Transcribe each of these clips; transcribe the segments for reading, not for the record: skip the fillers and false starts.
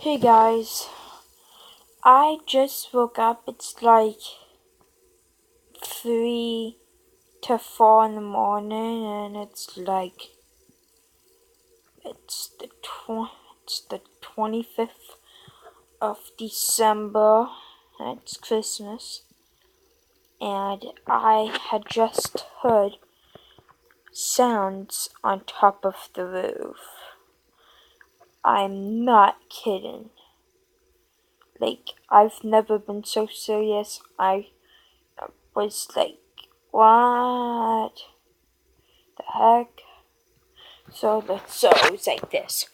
Hey guys, I just woke up. It's like 3 to 4 in the morning, and it's the 25th of December, and it's Christmas, and I had just heard sounds on top of the roof. I'm not kidding. I've never been so serious. I was like, what the heck? So it was like this.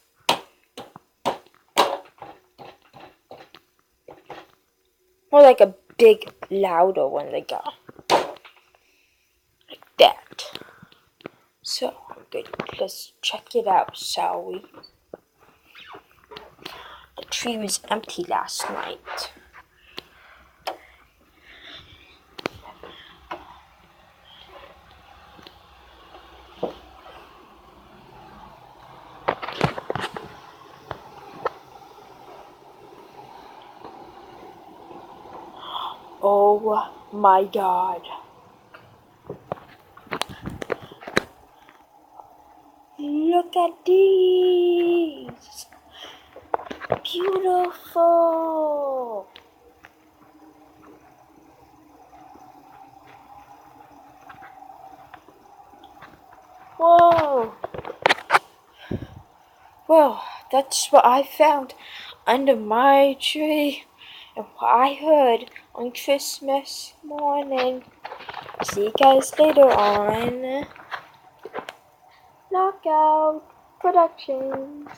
More like a big, louder one they got. Like that. So, good. Let's check it out, shall we? The tree was empty last night. Oh my God. Look at these. Beautiful. Whoa. Well, that's what I found under my tree and what I heard on Christmas morning. See you guys later on Knockout Productions.